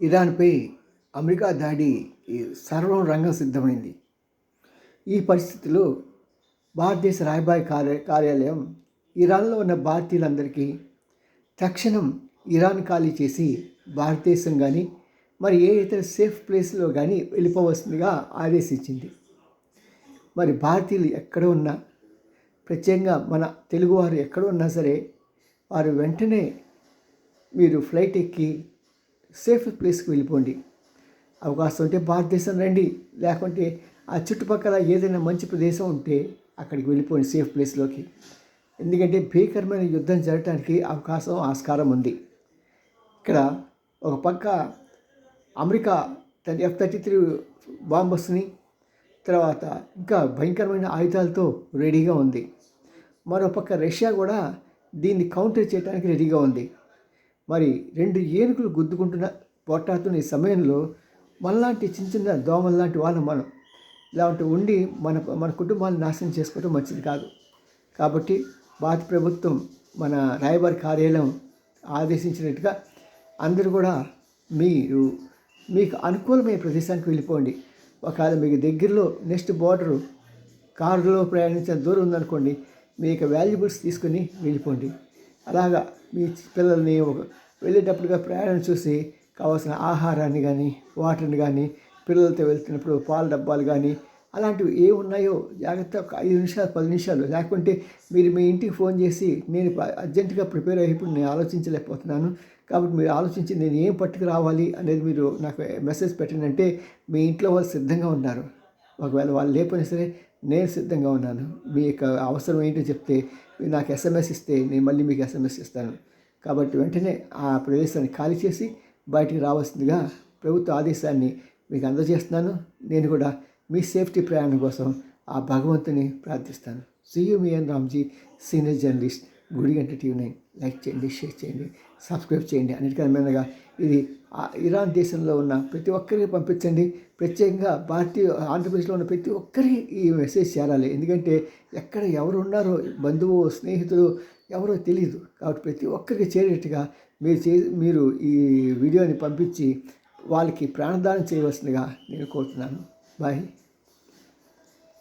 ఇరాన్పై America దాడి సర్వం రంగం సిద్ధమైంది. ఈ పరిస్థితిలో భారతదేశ రాయబారి కార్యాలయం ఇరాన్లో ఉన్న భారతీయులందరికీ తక్షణం ఇరాన్ ఖాళీ చేసి భారతదేశం కానీ మరి ఏ ఇతర సేఫ్ ప్లేస్లో కానీ వెళ్ళిపోవలసిందిగా ఆదేశించింది. మరి భారతీయులు ఎక్కడ ఉన్నా, ప్రత్యేకంగా మన తెలుగువారు ఎక్కడ ఉన్నా సరే, వారు వెంటనే మీరు ఫ్లైట్ ఎక్కి సేఫ్ ప్లేస్కి వెళ్ళిపోండి. అవకాశం ఉంటే భారతదేశం రండి, లేకుంటే ఆ చుట్టుపక్కల ఏదైనా మంచి ప్రదేశం ఉంటే అక్కడికి వెళ్ళిపోండి, సేఫ్ ప్లేస్లోకి. ఎందుకంటే భీకరమైన యుద్ధం జరగడానికి ఆస్కారం ఉంది. ఇక్కడ ఒక పక్క అమెరికా తన F-33 బాంబర్స్ని, తర్వాత ఇంకా భయంకరమైన ఆయుధాలతో రెడీగా ఉంది. మరోపక్క రష్యా కూడా దీన్ని కౌంటర్ చేయడానికి రెడీగా ఉంది. మరి రెండు ఏనుగులు గుద్దుకుంటున్న పోట్లాడుతున్న ఈ సమయంలో మనలాంటి చిన్న చిన్న దోమల లాంటి వాళ్ళు మనం ఇలాంటి ఉండి మన కుటుంబాన్ని నాశనం చేసుకోవడం మంచిది కాదు. కాబట్టి భారత ప్రభుత్వం మన రాయబారి కార్యాలయం ఆదేశించినట్టుగా అందరూ కూడా మీకు అనుకూలమైన ప్రదేశానికి వెళ్ళిపోండి. ఒకవేళ మీకు దగ్గరలో నెక్స్ట్ బోర్డరు కారులో ప్రయాణించిన దూరం ఉందనుకోండి, మీకు వాల్యుబుల్స్ తీసుకుని వెళ్ళిపోండి. అలాగా మీ పిల్లల్ని వెళ్ళేటప్పుడుగా ప్రయాణం చూసి కావాల్సిన ఆహారాన్ని కానీ, వాటర్ని కానీ, పిల్లలతో వెళ్తున్నప్పుడు పాల డబ్బాలు కానీ అలాంటివి ఏ ఉన్నాయో జాగ్రత్త ఒక 5 నిమిషాలు 10 నిమిషాలు, లేకుంటే మీరు మీ ఇంటికి ఫోన్ చేసి నేను అర్జెంటుగా ప్రిపేర్ అయ్యేప్పుడు నేను ఆలోచించలేకపోతున్నాను, కాబట్టి మీరు ఆలోచించి నేను ఏం పట్టుకు రావాలి అనేది మీరు నాకు మెసేజ్ పెట్టండి. మీ ఇంట్లో వాళ్ళు సిద్ధంగా ఉన్నారు. ఒకవేళ వాళ్ళు లేకపోయినా సరే నేను సిద్ధంగా ఉన్నాను. మీ యొక్క అవసరం ఏంటో చెప్తే నాకు SMS ఇస్తే నేను మళ్ళీ మీకు SMS ఇస్తాను. కాబట్టి వెంటనే ఆ ప్రదేశాన్ని ఖాళీ చేసి బయటికి రావాల్సిందిగా ప్రభుత్వ ఆదేశాన్ని మీకు అందజేస్తున్నాను. నేను కూడా మీ సేఫ్టీ ప్రయాణం కోసం ఆ భగవంతుని ప్రార్థిస్తాను. మీ N Ramji, senior journalist, Gudiganta TV9. Like చేయండి, షేర్ చేయండి, సబ్స్క్రైబ్ చేయండి. అన్నిటికన్నా ఇది ఇరాన్ దేశంలో ఉన్న ప్రతి ఒక్కరికి పంపించండి. ప్రత్యేకంగా ఆంధ్రప్రదేశ్లో ఉన్న ప్రతి ఒక్కరికి ఈ మెసేజ్ చేరాలి. ఎందుకంటే ఎక్కడ ఎవరు ఉన్నారో, బంధువు స్నేహితులు ఎవరో తెలియదు. కాబట్టి ప్రతి ఒక్కరికి చేరేట్టుగా మీరు ఈ వీడియోని పంపించి వాళ్ళకి ప్రాణదానం చేయవలసిందిగా నేను కోరుతున్నాను. బాయ్.